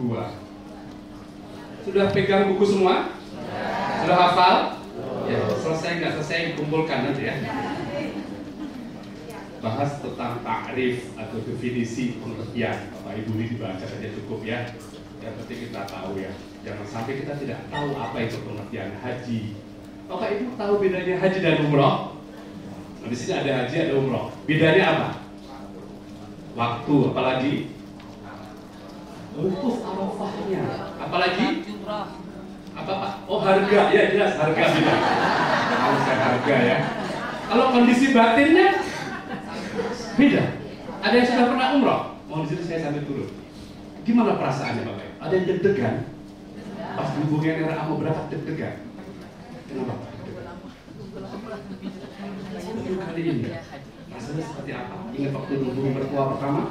2. Sudah pegang buku semua? Sudah hafal? Ya, selesai nggak selesai kumpulkan nanti ya. Bahas tentang takrif atau definisi pengertian. Bapak Ibu ini dibaca saja cukup ya. Yang penting kita tahu ya. Jangan sampai kita tidak tahu apa itu pengertian haji. Bapak Ibu tahu bedanya haji dan umroh? Nah, di sini ada haji, ada umroh. Bedanya apa? Waktu, apalagi? Wukuf Arafahnya. Apalagi? Apa Pak? Oh, harga. Ya jelas harga beda. Harusnya harga ya. Kalau kondisi batinnya beda. Ada yang sudah pernah umroh? Mau di situ saya sambil turun. Gimana perasaannya Bapak? Ada yang deg-degan? Pas hubungan era mau berangkat deg-degan. Kenapa Pak? Baru kali ini ya? Rasanya seperti apa? Ingat waktu hubungan mertua pertama?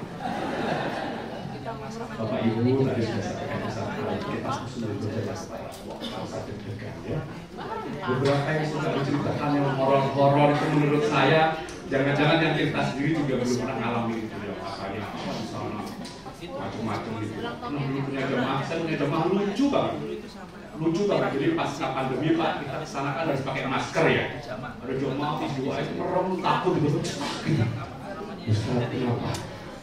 Bapak Ibu tadi sudah sampaikan bersama kita sudah berjelas rasa deg-degan ya. Beberapa yang sudah diceritakan yang horor-horor itu menurut saya jangan-jangan yang kita sendiri juga belum pernah ngalamin itu ya. Apanya apa di sana macam-macam gitu. Nah dulu punya jemaah, saya punya jemaah lucu banget. Lucu banget, jadi pas pandemi Pak kita kesana kan harus pakai masker ya. Ada jemaah video itu merem takut gitu. Ustaz kenapa?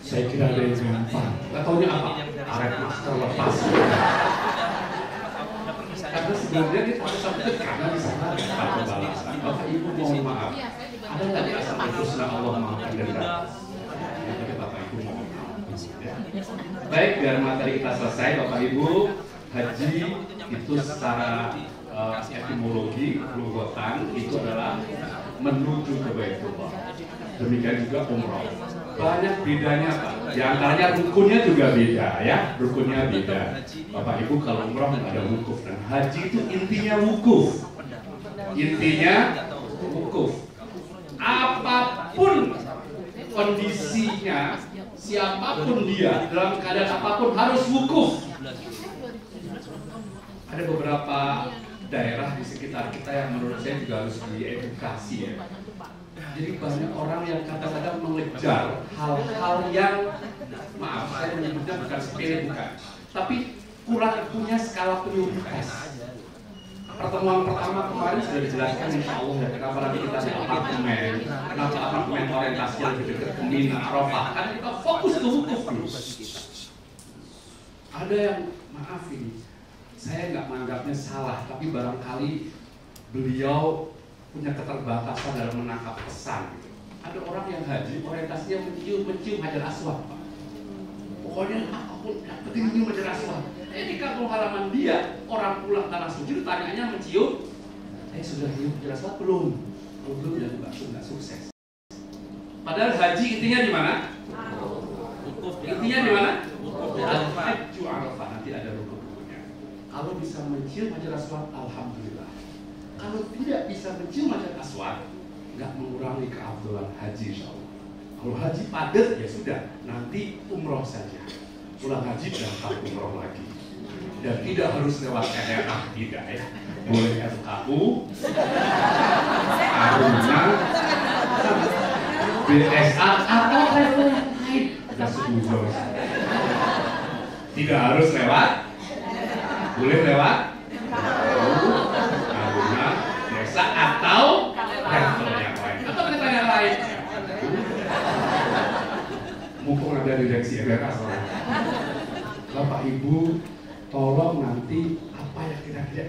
Saya kira ada yang gampang. Gak taunya apa? Karet masker lepas. Karena sebenarnya kita harus sampai karena di sana ada pembalasan. Bapak Ibu mohon maaf. Ada nggak di asal Husna Allah maafkan dan tapi Bapak Ibu mohon maaf. Baik, biar materi kita selesai, Bapak Ibu, haji itu secara etimologi, lughatan itu adalah menuju ke Baitullah. Demikian juga umroh. Banyak bedanya Pak. Di antaranya rukunnya juga beda ya. Rukunnya beda. Bapak Ibu kalau umroh nggak ada wukuf dan haji itu intinya wukuf. Intinya wukuf. Apapun kondisinya, siapapun dia dalam keadaan apapun harus wukuf. Ada beberapa daerah di sekitar kita yang menurut saya juga harus diedukasi ya. Jadi banyak orang yang kadang-kadang mengejar hal-hal yang, maaf saya menyebutnya bukan sepele bukan, tapi kurang punya skala prioritas. Pertemuan pertama kemarin sudah dijelaskan insya Allah ya kenapa nanti kita di apartemen, kenapa apartemen orientasi lebih dekat ke Mina, Arafah, karena kita fokus ke wukuf dulu. Ada yang maaf ini, saya nggak menganggapnya salah, tapi barangkali beliau punya keterbatasan dalam menangkap pesan gitu. Ada orang yang haji orientasinya mencium Hajar Aswad Pak. Pokoknya apapun yang penting mencium Hajar Aswad. Di kampung halaman dia orang pulang tanah suci tanyanya mencium, sudah cium Hajar Aswad belum? Oh, belum ya nggak sukses. Padahal haji intinya di mana? Intinya di mana? Al-Hajju Arafah, nanti ada rukun-rukunnya. Kalau bisa mencium Hajar Aswad, alhamdulillah. Kalau tidak bisa mencium Hajar Aswad, nggak mengurangi keafdalan haji insya Allah. Kalau haji padat ya sudah, nanti umroh saja. Pulang haji berangkat umroh lagi. Dan tidak harus lewat daerah, tidak ya. Boleh FKU, Aruna, BSA atau level yang lain. Sudah setuju. Tidak harus lewat, boleh lewat atau level yang lain atau level yang lain. Mumpung ada direksi RRA Bapak Ibu tolong nanti apa yang kira-kira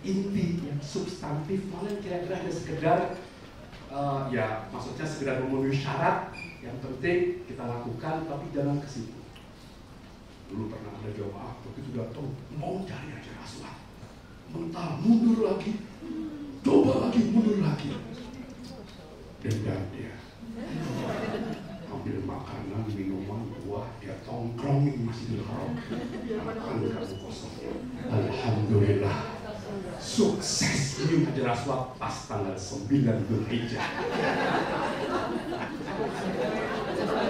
inti yang substantif, mana yang kira-kira hanya sekedar ya maksudnya sekedar memenuhi syarat yang penting kita lakukan tapi jangan ke situ. Dulu pernah ada jamaah begitu datang mau cari Hajar Aswad, mental mundur lagi, coba lagi, mundur lagi. Dendam dia. Ambil makanan, minuman, buah, dia tongkrongin Masjidil Haram. Makan kamu kosong. Alhamdulillah. Sukses ini Hajar Aswad pas tanggal 9 Dzulhijjah.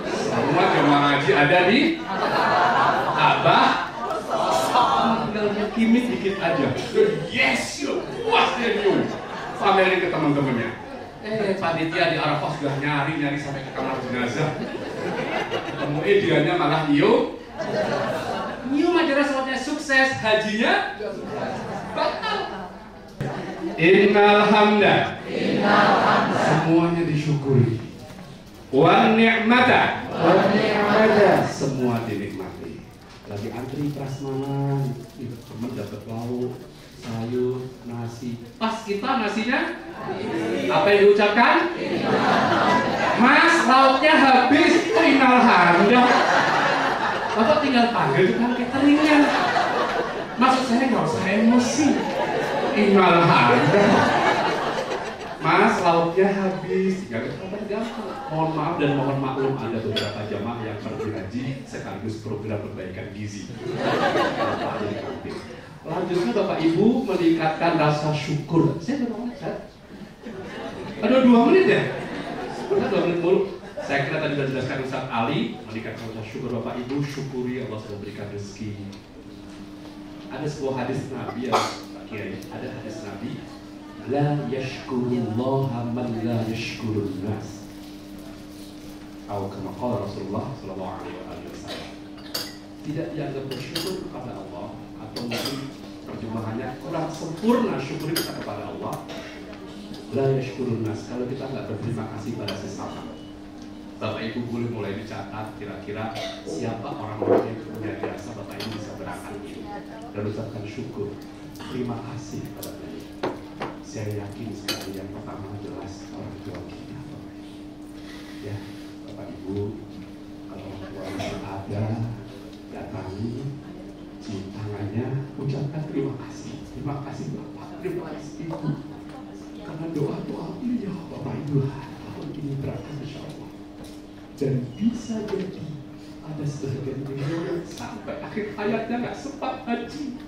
Semua jemaah haji ada di Ka'bah. Tinggal kimit dikit aja. Yes, yuk, puas dia nyium. Pamerin ke teman-temannya. Panitia di Arafah sudah nyari sampai ke kamar jenazah. Ketemu dianya malah nyium Hajar Aswadnya sukses, hajinya batal. Innal hamda, semuanya disyukuri. Wan ni'mata, semua dinikmati. Lagi antri prasmanan, teman dapat lauk, sayur, nasi. Pas kita nasinya, apa yang diucapkan? Mas, lauknya habis. Oh, innal hamda. Bapak tinggal panggil tukang cateringnya. Maksud saya nggak usah emosi. Innal hamda. Mas, lauknya habis. Ya, gampang. Mohon maaf dan mohon maklum, ada beberapa jamaah yang pergi haji sekaligus program perbaikan gizi. Lanjutnya Bapak Ibu meningkatkan rasa syukur. Saya berapa menit? Ada 2 menit ya? Sebentar 2 menit mulu. Saya kira tadi sudah dijelaskan Ustaz Ali, meningkatkan rasa syukur Bapak Ibu, syukuri Allah sudah berikan rezeki. Ada sebuah hadis Nabi ya Pak Kiai, ada hadis Nabi, la yashkurullaha man la yashkurun nas. Atau kama qala Rasulullah sallallahu alaihi wasallam. Tidak dianggap bersyukur kepada Allah, atau mungkin terjemahannya kurang sempurna syukur kita kepada Allah. La yashkurun nas, kalau kita nggak berterima kasih pada sesama. Bapak Ibu boleh mulai dicatat kira-kira siapa orang-orang yang punya jasa Bapak Ibu bisa berangkat ini dan ucapkan syukur, terima kasih pada dia. Saya yakin sekali yang pertama jelas orang tua kita, Bapak Ibu. Ya, Bapak Ibu, kalau orang tua masih ada, datangi, cium tangannya, ucapkan terima kasih Bapak, terima kasih Ibu, karena doa-doa beliau Bapak Ibu tahun ini berangkat insya Allah. Dan bisa jadi ada sebagian beliau yang sampai akhir hayatnya nggak sempat haji,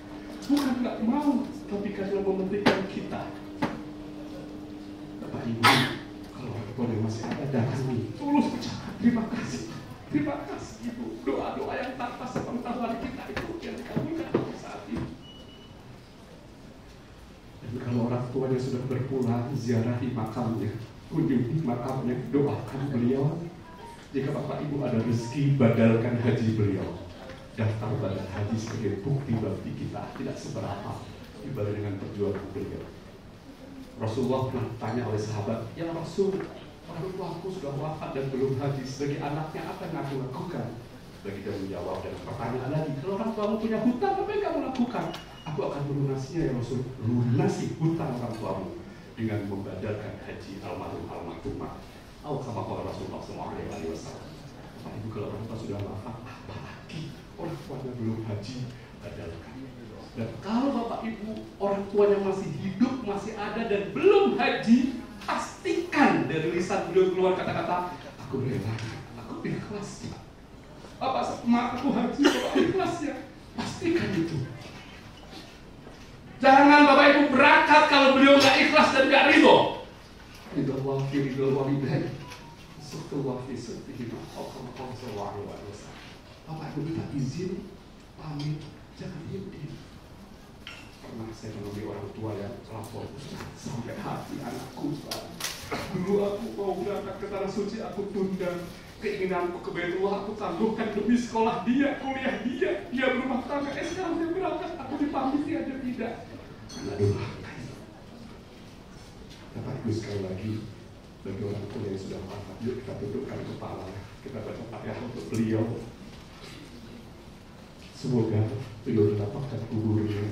bukan nggak mau, tapi karena mementingkan kita. Bapak Ibu, kalau orang tua yang masih ada datangi, tulus ucapkan terima kasih Ibu. Doa-doa yang tanpa sepengetahuan kita itu yang dikabulkan saat ini. Dan kalau orang tuanya sudah berpulang, ziarahi makamnya, kunjungi makamnya, doakan beliau. Jika Bapak Ibu ada rezeki, badalkan haji beliau. Daftar badal haji sebagai bukti bakti kita tidak seberapa dibanding dengan perjuangan beliau. Rasulullah pernah tanya oleh sahabat, ya Rasul, orang tuaku sudah wafat dan belum haji, sebagai anaknya apa yang aku lakukan? Bagi dia menjawab dengan pertanyaan lagi, kalau orang tuamu punya hutang, apa yang kamu lakukan? Aku akan melunasinya ya Rasul. Lunasi hutang orang tuamu dengan membadalkan haji almarhumah. Oh, sama kalau Rasulullah SAW. Bapak Ibu, kalau orang tua sudah wafat, apalagi orang tuanya belum haji, badalkan. Dan kalau Bapak Ibu orang tuanya masih hidup, masih ada dan belum haji, pastikan dari lisan beliau keluar kata-kata, aku rela, aku ikhlas. Apa mak aku haji, aku ikhlas ya. Pastikan itu. Jangan Bapak Ibu berangkat kalau beliau nggak ikhlas dan nggak ridho. Ridho walidain, syukur fi sirrihima, sallallahu alaihi wasallam. Bapak Ibu minta izin, pamit, jangan diam. Pernah saya menemui orang tua yang lapor, sampai hati anakku. Dulu aku mau berangkat ke tanah suci, aku tunda. Keinginanku ke Baitullah aku tangguhkan demi sekolah dia, kuliah dia berumah tangga. Sekarang dia berangkat, aku dipamiti aja tidak. Karena doa. Bapak Ibu sekali lagi, bagi orang tua yang sudah wafat, yuk kita tundukkan kepala, kita baca Fatihah untuk beliau. Semoga beliau mendapatkan kuburnya,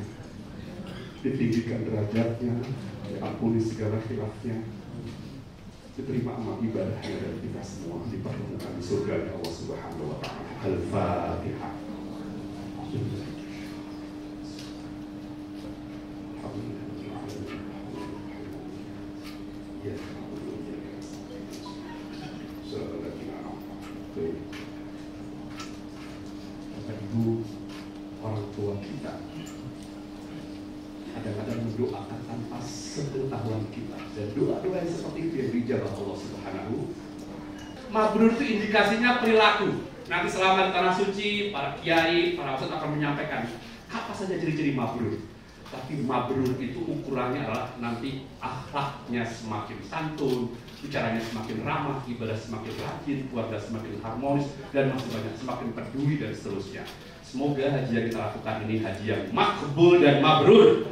ditinggikan derajatnya, diampuni segala khilafnya, diterima amal ibadahnya dari kita semua, dipertemukan di surga Allah Subhanahu wa Ta'ala. Al-Fatihah. Bapak Ibu, orang tua kita kadang-kadang mendoakan tanpa sepengetahuan kita, dan doa-doa yang seperti itu yang dijawab Allah Subhanahu. Mabrur itu indikasinya perilaku. Nanti selama di tanah suci, para kiai, para ustadz akan menyampaikan apa saja ciri-ciri mabrur. Tapi mabrur itu ukurannya adalah nanti akhlaknya semakin santun, bicaranya semakin ramah, ibadah semakin rajin, keluarga semakin harmonis, dan masih banyak semakin peduli dan seterusnya. Semoga haji yang kita lakukan ini haji yang makbul dan mabrur.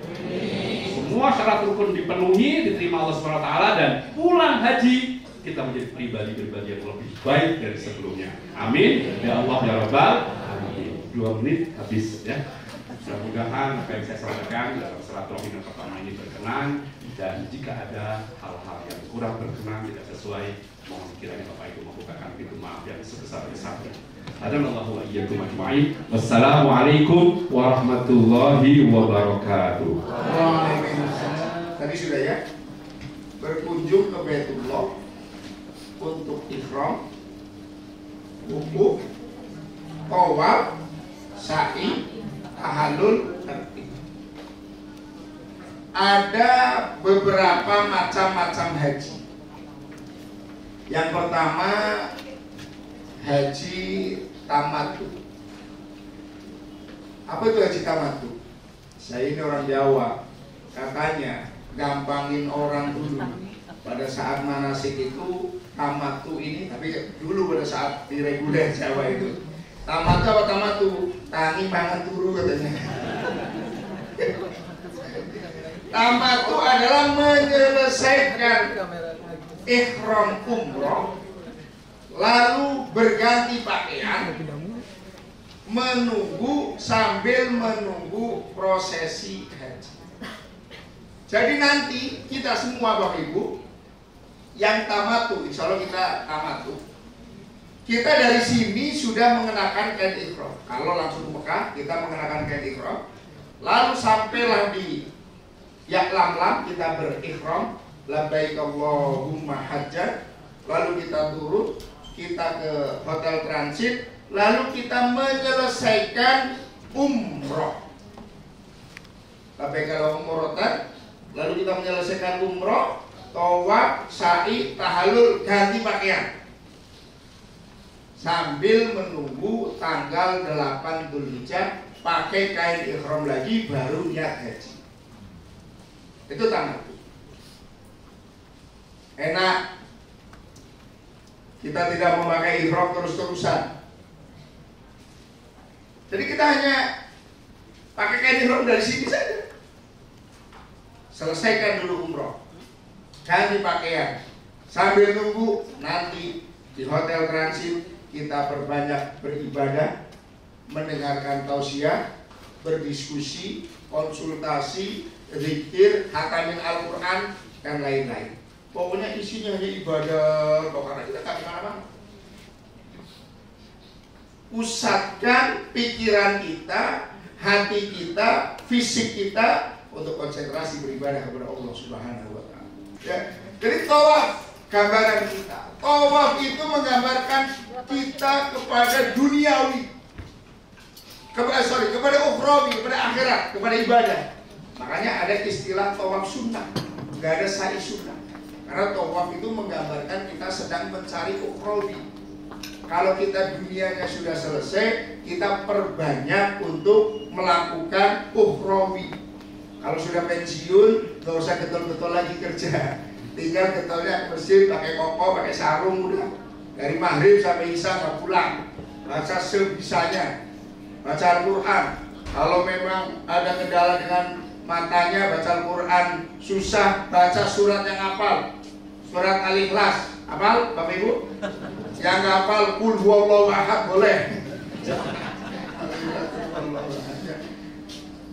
Semua syarat rukun dipenuhi, diterima Allah SWT, dan pulang haji kita menjadi pribadi-pribadi yang lebih baik dari sebelumnya. Amin. Ya Allah ya Rabbal alamin. 2 menit habis ya. Mudah-mudahan apa yang saya sampaikan dalam silaturahmi yang pertama ini berkenan, dan jika ada hal-hal yang kurang berkenan, tidak sesuai, mohon kiranya Bapak Ibu membukakan pintu maaf yang sebesar-besarnya. Hadanallahu wa iyyakum ajma'in. Wassalamualaikum warahmatullahi wabarakatuh. Waalaikumsalam. Tadi sudah ya. Berkunjung ke Baitullah untuk ihram, wukuf, tawaf, sa'i, tahallul, tertib. Ada beberapa macam-macam haji. Yang pertama, haji tamattu. Apa itu haji tamattu? Saya ini orang Jawa, katanya gampangin orang dulu. Pada saat manasik itu tamattu ini, tapi dulu pada saat di reguler Jawa itu tamattu apa tamattu? Tangi banget turu katanya. Tamattu adalah menyelesaikan ihram umroh, lalu berganti pakaian, sambil menunggu prosesi haji. Jadi nanti kita semua Bapak Ibu yang tamattu, insya Allah kita tamattu, kita dari sini sudah mengenakan kain ihram. Kalau langsung ke Mekah, kita mengenakan kain ihram, lalu sampailah di Ya'lamlam, kita berihram, labbaik Allahumma hajjan, lalu kita turun, kita ke hotel transit, lalu kita menyelesaikan umroh. Labbaik Allahumma umrohatan, lalu kita menyelesaikan umroh, tawaf, sa'i, tahallul, ganti pakaian, sambil menunggu tanggal 8 Dzulhijjah, pakai kain ihram lagi, baru niat haji. Itu tamattu. Enak. Kita tidak memakai ihram terus-terusan. Jadi kita hanya pakai kain ihram dari sini saja. Selesaikan dulu umroh, ganti pakaian, sambil nunggu nanti di hotel transit kita perbanyak beribadah, mendengarkan tausiah, berdiskusi, konsultasi, zikir, hatamin Al-Quran, dan lain-lain. Pokoknya isinya hanya ibadah, karena kita tak kemana-mana. Pusatkan pikiran kita, hati kita, fisik kita untuk konsentrasi beribadah kepada Allah Subhanahu wa Ta'ala. Ya. Jadi tawaf gambaran kita. Tawaf itu menggambarkan kita kepada duniawi, kepada ukhrawi, kepada akhirat, kepada ibadah. Makanya ada istilah tawaf sunnah, nggak ada sa'i sunnah. Karena tawaf itu menggambarkan kita sedang mencari ukhrawi. Kalau kita dunianya sudah selesai, kita perbanyak untuk melakukan ukhrawi. Kalau sudah pensiun, nggak usah getol-getol lagi kerja. Tinggal getolnya ke masjid, pakai koko, pakai sarung, udah. Dari maghrib sampai isya nggak pulang. Baca sebisanya, baca Al-Quran. Kalau memang ada kendala dengan matanya, baca Al-Quran susah, baca surat yang hafal, surat Al-Ikhlas. Hafal Bapak Ibu? Yang nggak hafal Qul huwallahu ahad boleh.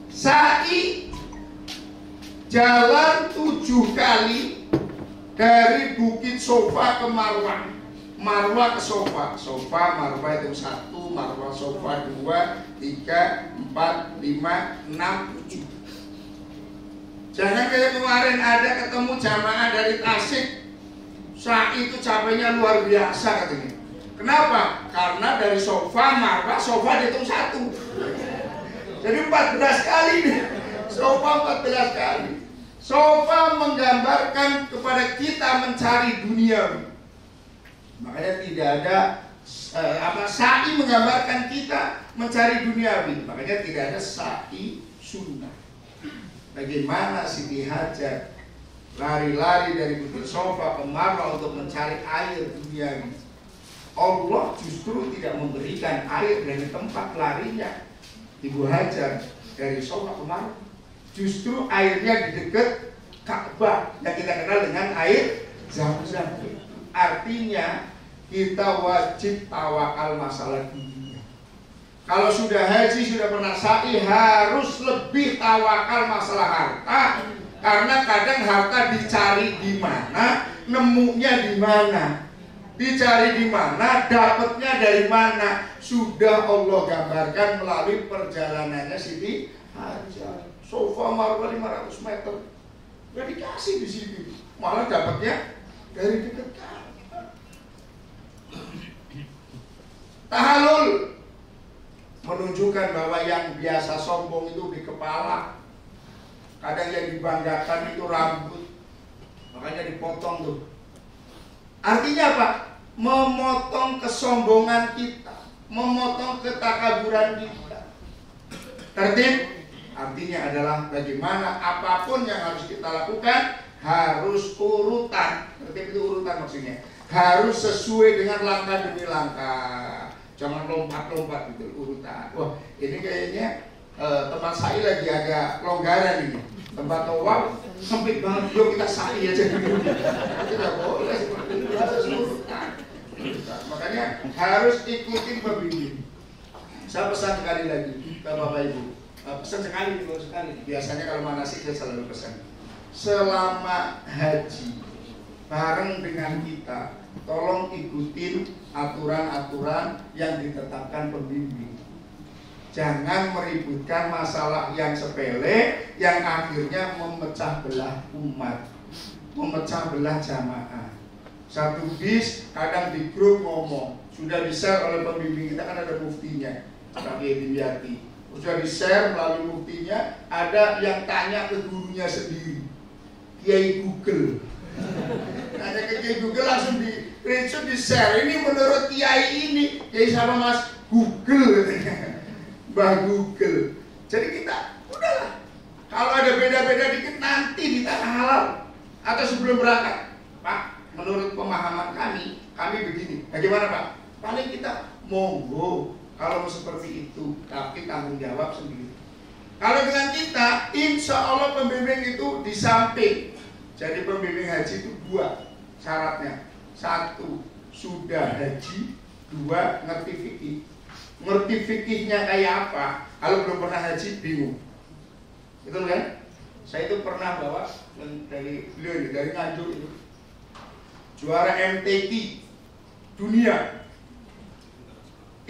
Sa'i jalan 7 kali dari Bukit Sofa ke Marwah, Marwah ke Sofa, Sofa Marwah itu 1, Marwah Sofa 2, 3, 4, 5, 6, 7. Jangan kayak kemarin ada ketemu jamaah dari Tasik, sa'i itu capeknya luar biasa katanya. Kenapa? Karena dari Sofa Marwah, Sofa dihitung 1. Jadi 14 kali nih. Sofa 14 kali. Sofa menggambarkan kepada kita mencari dunia. Makanya tidak ada sa'i menggambarkan kita mencari duniawi. Makanya tidak ada sa'i sunnah. Bagaimana Siti Hajar lari-lari dari Bukit Sofa ke Marwah untuk mencari air duniawi. Allah justru tidak memberikan air dari tempat larinya, Ibu Hajar dari Sofa ke Marwah. Justru airnya di dekat Ka'bah yang kita kenal dengan air Zam-Zam. Artinya kita wajib tawakal masalah dunia. Kalau sudah haji, sudah pernah sa'i, harus lebih tawakal masalah harta. Karena kadang harta dicari di mana, nemunya di mana. Dicari di mana, dapatnya dari mana. Sudah Allah gambarkan melalui perjalanannya Siti Hajar. Sofa Marwah 500 meter. Gak dikasih di sini. Malah dapatnya dari dekat Ka'bah. Tahallul menunjukkan bahwa yang biasa sombong itu di kepala. Kadang yang dibanggakan itu rambut. Makanya dipotong tuh. Artinya apa? Memotong kesombongan kita, memotong ketakaburan kita. Tertib artinya adalah bagaimana apapun yang harus kita lakukan harus urutan. Tertib itu urutan maksudnya. Harus sesuai dengan langkah demi langkah. Jangan lompat-lompat gitu, urutan. Wah, ini kayaknya tempat sa'i lagi agak longgaran ini. Tempat tawaf sempit banget, yuk kita sa'i aja dulu. Tidak boleh seperti itu, harus urutan. Makanya harus ikutin pembimbing. Saya pesan sekali lagi ke Bapak Ibu. Pesan sekali. Biasanya kalau manasik saya selalu pesan. Selama haji bareng dengan kita, tolong ikutin aturan-aturan yang ditetapkan pembimbing. Jangan meributkan masalah yang sepele yang akhirnya memecah belah umat, memecah belah jamaah. Satu bis kadang di grup ngomong, sudah di-share oleh pembimbing kita, kan ada muftinya, Pak Kiai Dimyati. Sudah di-share melalui muftinya, ada yang tanya ke gurunya sendiri, Kiai Google. Nanya ke Kiai Google langsung di-share. Ini menurut Kiai ini, Kiai sama Mas Google katanya. Mbah Google. Jadi kita udahlah. Kalau ada beda-beda dikit nanti di tanah halal atau sebelum berangkat, Pak, menurut pemahaman kami begini. Bagaimana Pak? Paling kita monggo kalau seperti itu, tapi tanggung jawab sendiri. Kalau dengan kita, insya Allah pembimbing itu di samping. Jadi pembimbing haji itu 2 syaratnya. 1, sudah haji. 2, ngerti fikih. Ngerti fikihnya kayak apa? Kalau belum pernah haji bingung. Betul kan? Saya itu pernah bawa dari beliau dari Nganjuk itu. Juara MTQ dunia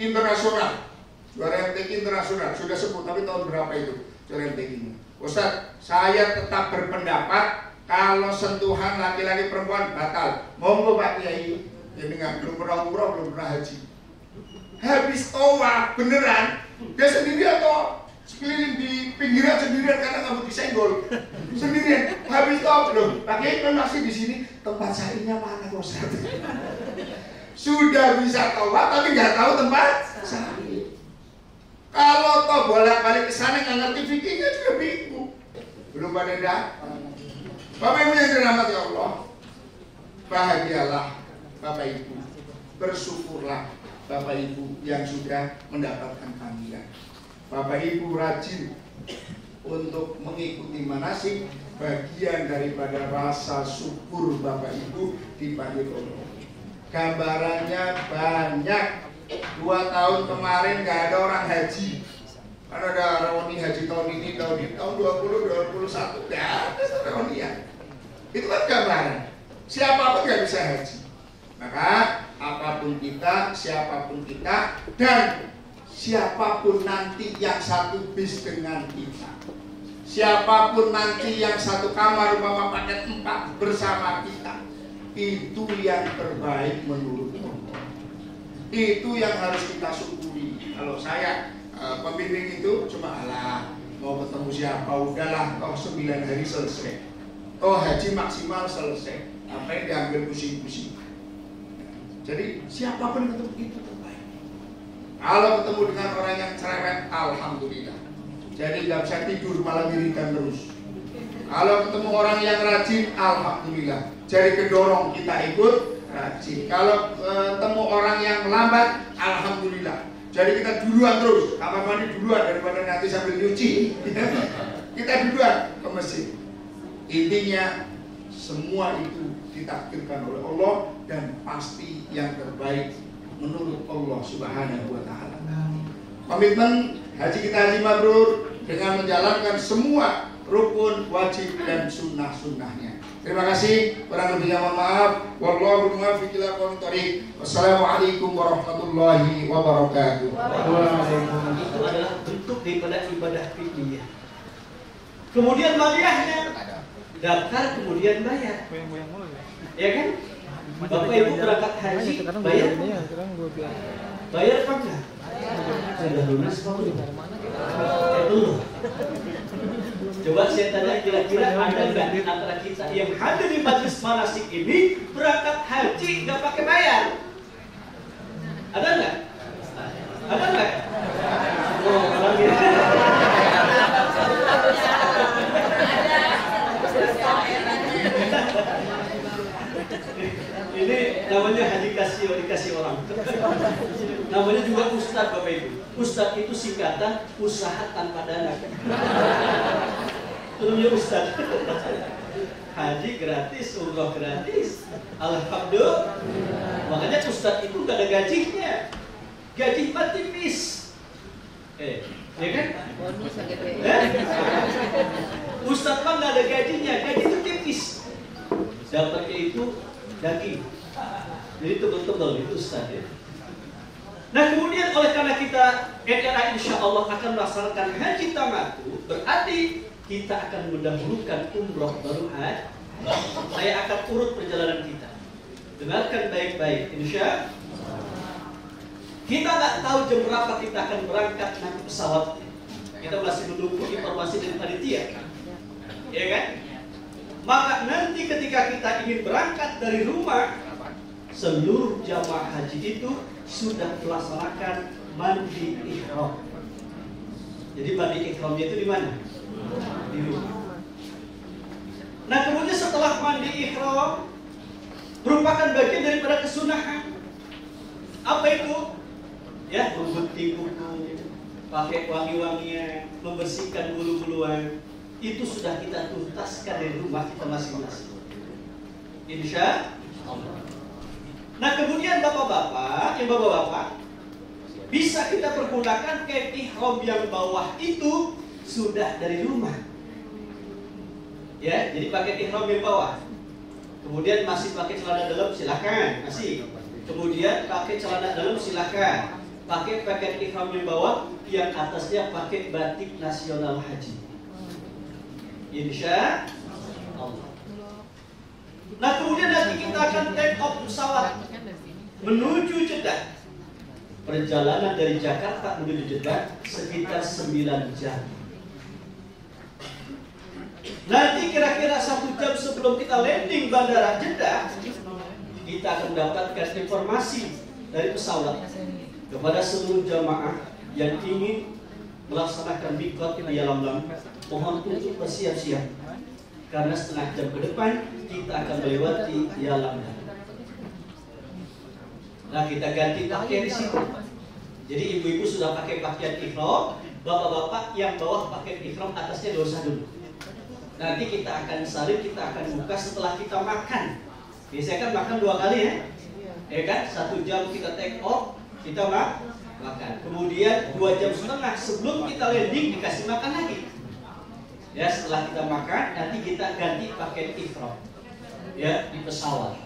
internasional. Juara MTQ internasional. Sudah sebut tapi tahun berapa itu juara MTQ-nya? Ustaz, saya tetap berpendapat kalau sentuhan laki-laki perempuan batal. Monggo Pak Kiai. Jadi belum pernah umroh, belum pernah haji. Habis tawaf beneran, dia sendirian toh, sekeliling di pinggiran sendirian karena nggak mau disenggol, sendirian. Habis tawaf loh, pakai kan masih di sini, tempat sa'inya mana Ustaz? Sudah bisa tawaf tapi nggak tahu tempat sa'i. Kalau toh bolak-balik ke sana nggak ngerti fikihnya juga bingung. Belum pada datang. Bapak Ibu yang dirahmati Allah, bahagialah Bapak Ibu, bersyukurlah Bapak Ibu yang sudah mendapatkan panggilan. Bapak Ibu rajin untuk mengikuti manasik, bagian daripada rasa syukur Bapak Ibu dipanggil Allah. Gambarannya banyak. 2 tahun kemarin gak ada orang haji. Kan ada reuni haji tahun ini, tahun 2021 gak ada reunian. Itu kan gambaran. Siapapun gak bisa haji. Maka apapun kita, siapapun kita, dan siapapun nanti yang satu bis dengan kita, siapapun nanti yang satu kamar umpama paket 4 bersama kita, itu yang terbaik menurut Allah. Itu yang harus kita syukuri. Kalau saya pembimbing itu cuma mau ketemu siapa, udahlah, toh 9 hari selesai, toh haji maksimal selesai, apa yang diambil pusing-pusing. Jadi siapapun ketemu itu terbaik. Kalau ketemu dengan orang yang cerewet, alhamdulillah. Jadi nggak bisa tidur malah wiridan terus. Kalau ketemu orang yang rajin, alhamdulillah. Jadi kedorong kita ikut rajin. Kalau ketemu orang yang lambat, alhamdulillah. Jadi kita duluan terus, kamar mandi duluan daripada nanti sambil nyuci. Kita duluan ke masjid. Intinya semua itu ditakdirkan oleh Allah dan pasti yang terbaik menurut Allah Subhanahu wa taala. Komitmen haji kita haji mabrur dengan menjalankan semua rukun, wajib dan sunnah-sunnahnya. Terima kasih, kurang lebihnya mohon maaf. Wallahu muwaffiq ila aqwamit thoriq. Wassalamualaikum warahmatullahi wabarakatuh. Waalaikumsalam. Itu adalah bentuk daripada ibadah fiqhiyah. Kemudian maliyahnya daftar kemudian bayar. Ya kan? Bapak Ibu berangkat haji bayar? Bayar apa enggak? Sudah lunas kok belum? Belum. Coba saya tanya kira-kira ada nggak di antara kita yang hadir di majelis manasik ini berangkat haji nggak pakai bayar? Ada nggak? Ada nggak? Oh, orang ini. Ini namanya haji dikasih orang. Namanya juga ustadz Bapak Ibu. Ustadz itu singkatan usaha tanpa dana. Itu namanya ustadz. Haji gratis, umroh gratis. Alhamdulillah. Makanya ustadz itu gak ada gajinya. Gaji mah tipis. Ya kan? Ustadz mah gak ada gajinya. Gaji itu tipis. Dapatnya itu daging. Jadi tebel-tebel itu ustadz ya. Nah kemudian oleh karena kita insya Allah akan melaksanakan haji tamattu, berarti kita akan mendahulukan umroh baru haji. Saya akan urut perjalanan kita. Dengarkan baik-baik, insya kita nggak tahu jam berapa kita akan berangkat naik pesawat. Kita masih menunggu informasi dari panitia, ya kan? Maka nanti ketika kita ingin berangkat dari rumah, seluruh jamaah haji itu sudah melaksanakan mandi ihram. Jadi mandi ihramnya itu di mana? Di rumah. Nah kemudian setelah mandi ihram merupakan bagian daripada kesunahan. Apa itu? Ya, memgunting kuku, pakai wangi-wangian, membersihkan bulu-buluan. Itu sudah kita tuntaskan dari rumah kita masing-masing. Insya Allah. Nah kemudian bapak-bapak, bisa kita pergunakan kain ihram yang bawah itu sudah dari rumah. Ya, jadi pakai ihram yang bawah. Kemudian masih pakai celana dalam silakan, masih. Kemudian pakai celana dalam silakan. Pakai pakaian ihram yang bawah, yang atasnya pakai batik nasional haji. Insya Allah. Nah kemudian nanti kita akan take off pesawat menuju Jeddah. Perjalanan dari Jakarta menuju Jeddah sekitar 9 jam. Nanti kira-kira 1 jam sebelum kita landing bandara Jeddah, kita akan mendapatkan informasi dari pesawat kepada seluruh jamaah yang ingin melaksanakan mikot di Yalamlam. Mohon untuk bersiap-siap karena setengah jam ke depan kita akan melewati Yalamlam. Nah kita ganti pakaian di situ. Jadi ibu-ibu sudah pakai pakaian ihram, bapak-bapak yang bawah pakaian ihram atasnya gak usah dulu. Nanti kita akan salib, kita akan buka setelah kita makan. Biasanya kan makan 2 kali ya, ya kan? 1 jam kita take off, kita makan. Kemudian 2 jam setengah sebelum kita landing dikasih makan lagi. Ya setelah kita makan, nanti kita ganti pakaian ihram. Ya di pesawat.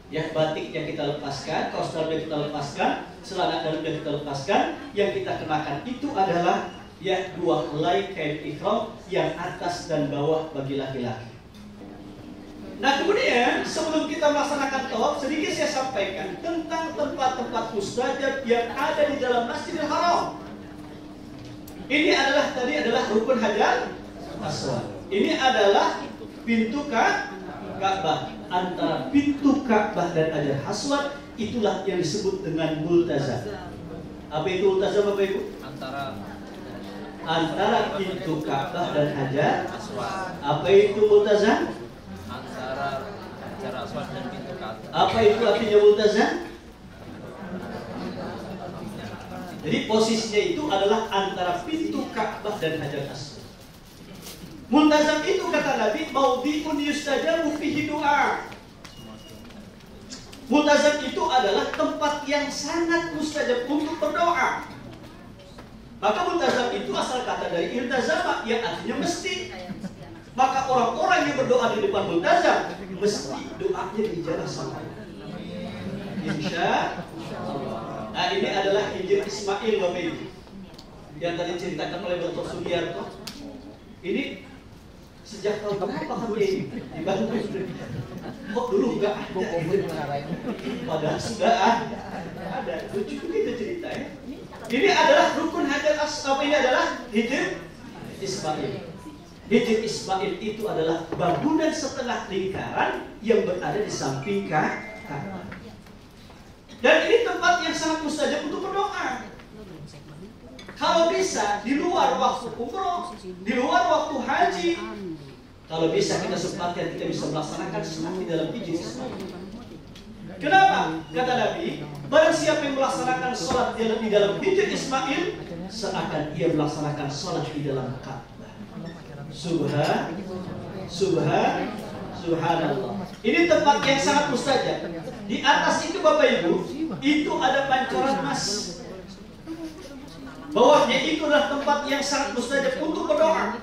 Ya batiknya kita lepaskan, kaos dalamnya kita lepaskan, celana dalamnya kita lepaskan. Yang kita kenakan itu adalah ya 2 helai kain ihram yang atas dan bawah bagi laki-laki. Nah kemudian sebelum kita melaksanakan tawaf, sedikit saya sampaikan tentang tempat-tempat mustajab yang ada di dalam Masjidil Haram. Ini adalah rukun Hajar Aswad. Ini adalah pintu Ka'bah. Antara pintu Ka'bah dan Hajar Aswad itulah yang disebut dengan multazam. Apa itu multazam Bapak Ibu? Antara pintu Ka'bah dan Hajar Aswad. Apa itu multazam? Antara Hajar Aswad dan pintu Ka'bah. Apa itu artinya multazam? Jadi posisinya itu adalah antara pintu Ka'bah dan Hajar Aswad. Multazam itu kata Nabi, maudhi'un yustajabu fihi doa. Multazam itu adalah tempat yang sangat mustajab untuk berdoa. Maka multazam itu asal kata dari iltazama, yang artinya mesti. Maka orang-orang yang berdoa di depan multazam mesti doanya dijawab sama Allah. Insya Allah. Nah, ini adalah Hijr Ismail Bapak Ibu yang tadi ceritakan oleh Dr. Sugiarto. Ini sejak tahun berapa kan ini dibangun? Kok dulu nggak ada? Padahal sudah ada. Lucu kita cerita ya. Ini adalah rukun Hajar Aswad. Ini adalah Hijr Ismail. Hijr Ismail itu adalah bangunan setengah lingkaran yang berada di samping Ka'bah. Dan ini tempat yang sangat mustajab untuk berdoa. Kalau bisa di luar waktu umroh, di luar waktu haji, kalau bisa kita sempatkan, kita bisa melaksanakan sunat di dalam Hijr Ismail. Kenapa? Kata Nabi, barang siapa yang melaksanakan sholat di dalam Hijr Ismail, seakan ia melaksanakan sholat di dalam Ka'bah. Subhanallah. Ini tempat yang sangat mustajab. Di atas itu Bapak Ibu, itu ada pancoran emas. Bawahnya itu adalah tempat yang sangat mustajab untuk berdoa.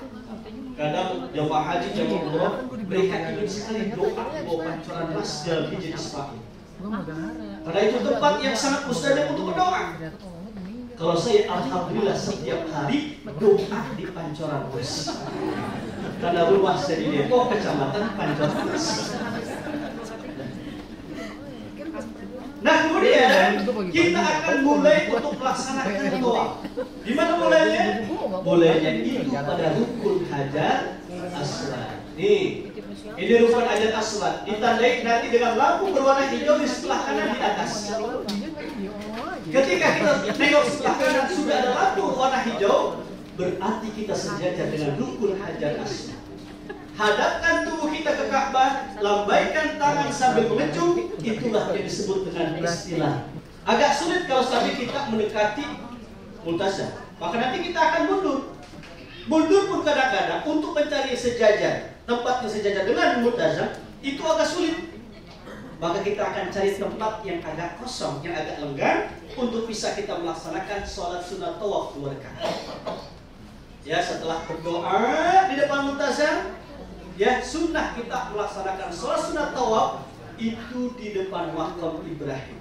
Kadang jamaah haji, jamaah umroh, mereka ingin sekali doa di bawah pancoran emas dalam Hijr Ismail. Karena itu tempat yang sangat mustajab untuk berdoa. Kalau saya alhamdulillah setiap hari doa di pancoran emas. Karena rumah saya di Depok, kecamatan Pancoran Emas. Nah kemudian kita akan mulai untuk melaksanakan doa. Di mana mulainya? Mulainya itu pada rukun Hajar Aswad. Nih, ini rukun Hajar Aswad. Ditandai nanti dengan lampu berwarna hijau di sebelah kanan di atas. Ketika kita tengok sebelah kanan sudah ada lampu warna hijau, berarti kita sejajar dengan rukun Hajar Aswad. Hadapkan tubuh kita ke Ka'bah, lambaikan tangan sambil mengecup, itulah yang disebut dengan istilah. Agak sulit kalau sampai kita mendekati multazam, maka nanti kita akan mundur. Mundur pun kadang-kadang untuk mencari sejajar, tempat yang sejajar dengan multazam, itu agak sulit. Maka kita akan cari tempat yang agak kosong, yang agak lenggang, untuk bisa kita melaksanakan sholat sunat tawaf 2 rakaat. Ya, setelah berdoa di depan multazam, ya sunnah kita melaksanakan sholat sunat tawaf itu di depan makam Ibrahim.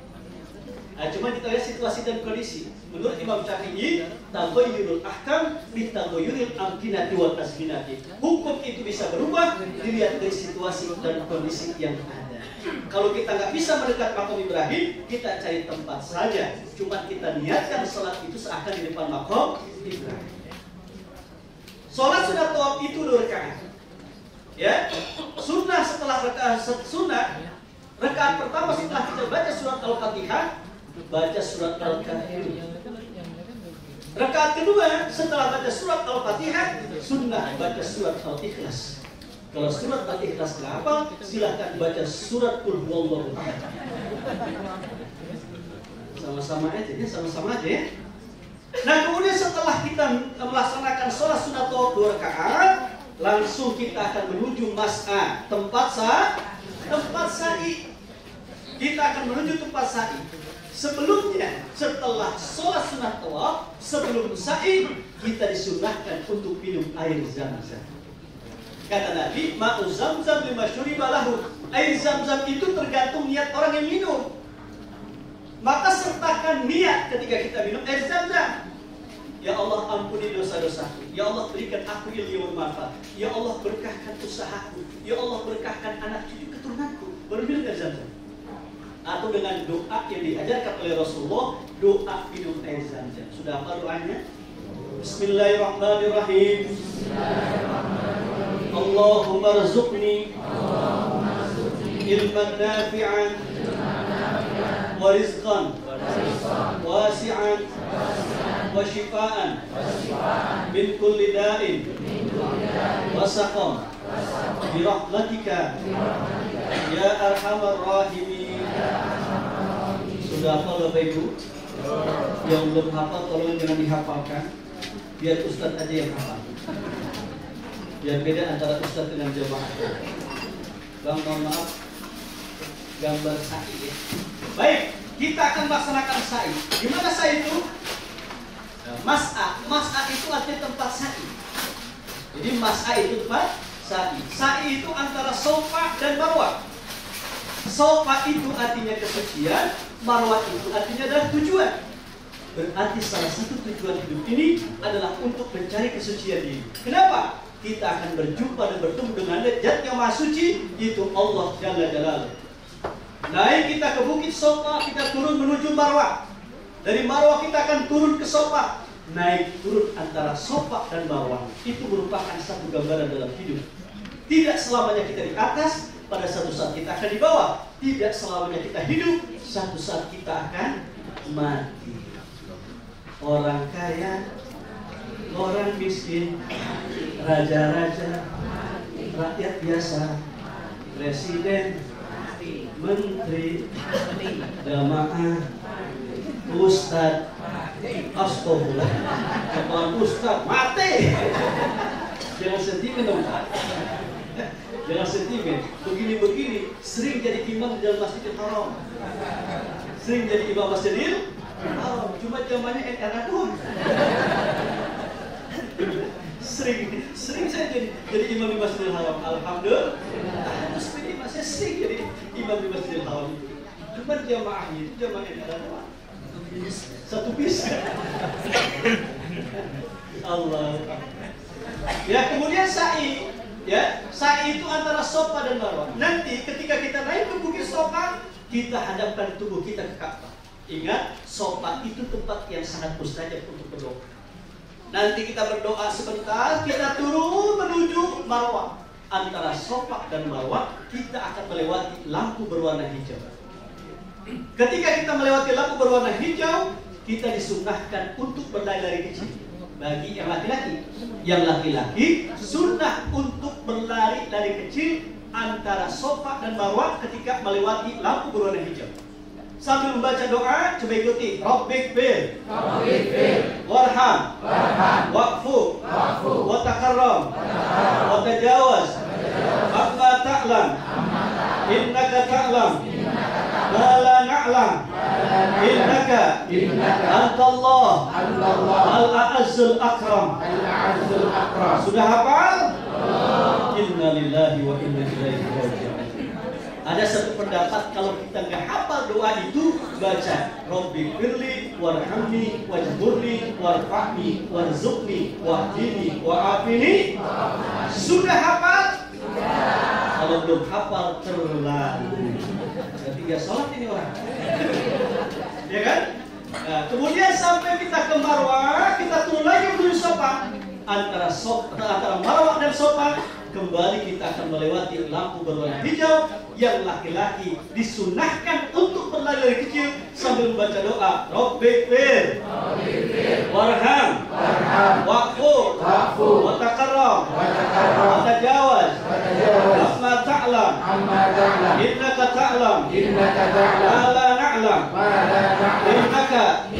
Nah, cuma kita lihat situasi dan kondisi. Menurut Imam Syafi'i, taghayyurul ahkam bitaghayyuril amkinati wa tasminati. Hukum itu bisa berubah dilihat dari situasi dan kondisi yang ada. Kalau kita nggak bisa mendekat makam Ibrahim, kita cari tempat saja. Cuma kita niatkan sholat itu seakan di depan makam Ibrahim. Sholat sunat tawaf itu 2 rakaat. Ya, sunnah setelah rakaat pertama setelah kita baca surat Al-Fatihah, baca surat Al-Kafirun. Rakaat kedua setelah baca surat Al-Fatihah, sunnah baca surat Al-Ikhlas. Kalau surat Al-Ikhlas nggak hafal, silahkan baca surat Qul Huwallahu Ahad. Sama-sama aja ya. Nah kemudian setelah kita melaksanakan sholat sunat tawaf 2 rakaat, langsung kita akan menuju mas'a, tempat sa'i. Kita akan menuju tempat sa'i. Sebelumnya, setelah sholat sunat tawaf, sebelum sa'i, kita disunahkan untuk minum air zam-zam. Kata Nabi, ma'u zam-zam lima syuriba lahu. Air zam-zam itu tergantung niat orang yang minum. Maka sertakan niat ketika kita minum air zam-zam. Ya Allah ampuni dosa-dosaku. Ya Allah berikan aku ilmu yang bermanfaat. Ya Allah berkahkan usahaku. Ya Allah berkahkan anak cucu keturunanku. Baru minum air zam-zam. Atau dengan doa yang diajarkan oleh Rasulullah, doa minum air zam-zam. Sudah apa doanya? Bismillahirrahmanirrahim. Allahumma rzuqni ilman nafi'an wa rizqan wasi'an wa shifaan min kulli da'in wa saqam bi rahmatika ya arhamar rahimin. Sudah apa Bapak Ibu? Yang belum hafal tolong jangan dihafalkan, biar ustadz aja yang hafal. Biar beda antara ustadz dengan jamaah. Bang, mohon maaf, gambar sa'i ya. Baik, kita akan melaksanakan sa'i. Gimana sa'i itu? Mas'a itu artinya tempat sa'i. Jadi mas'a itu tempat sa'i. Sa'i itu antara sofa dan marwah. Sofa itu artinya kesucian, marwah itu artinya adalah tujuan. Berarti salah satu tujuan hidup ini adalah untuk mencari kesucian diri. Kenapa? Kita akan berjumpa dan bertemu dengan Zat yang Maha Suci, yaitu Allah Jalla Jalaluhu. Naik kita ke bukit Sofa, kita turun menuju Marwah. Dari Marwah kita akan turun ke Sofa. Naik turun antara Sofa dan Marwah. Itu merupakan satu gambaran dalam hidup. Tidak selamanya kita di atas, pada satu saat kita akan di bawah. Tidak selamanya kita hidup, satu saat kita akan mati. Orang kaya, orang miskin, raja-raja, rakyat biasa, presiden, menteri, jamaah, ustadz, astagfirullah, kepala ustadz, mati. Jangan sentimen dong, Pak. Jangan sentimen. Begini-begini sering jadi imam di dalam Masjidil Haram. Sering jadi imam Masjidil Haram. Cuma zamannya era doang. Sering saya jadi imam di Masjidil Haram. Alhamdulillah. Muslim saya sering jadi imam di Masjidil Haram itu. Cuma jamaahnya itu jamaah yang era doang. Satu bis. Allah. Ya, kemudian sa'i. Ya, sa'i itu antara Sofa dan Marwah. Nanti ketika kita naik ke bukit Sofa, kita hadapkan tubuh kita ke Ka'bah. Ingat, Sofa itu tempat yang sangat mustajab untuk berdoa. Nanti kita berdoa sebentar, kita turun menuju Marwah. Antara Sofa dan Marwah, kita akan melewati lampu berwarna hijau. Ketika kita melewati lampu berwarna hijau, kita disunnahkan untuk berlari dari kecil. Bagi yang laki-laki, sunnah untuk berlari dari kecil antara Sofa dan Marwah ketika melewati lampu berwarna hijau. Sambil membaca doa, coba ikuti. Rabbikfir, warham, wa'fu, wa takarram, wa tajawaz, amma ta'lam, innaka ta'lam, ma la na'lam, innaka antallah al-a'azzul akram. Sudah hafal? Inna lillahi wa inna ilaihi raji'un. Ada satu pendapat kalau kita nggak hafal doa itu, baca Rabbi firli warhamni wajburni warfa'ni warzuqni wahdini wa'afini. Sudah hafal? Kalau belum hafal terlalu. Berarti nggak sholat ini orang. Ya kan? Nah, kemudian sampai kita ke Marwah, kita turun lagi menuju Sofa. Antara Marwah dan Sofa, kembali kita akan melewati lampu berwarna hijau. Yang laki-laki disunahkan untuk berlari dari kecil sambil membaca doa Rabbikfir, warham, wa'fu, wa takarram, wa tajawaz, amma ta'lam, innaka ta'lam, ma la na'lam, innaka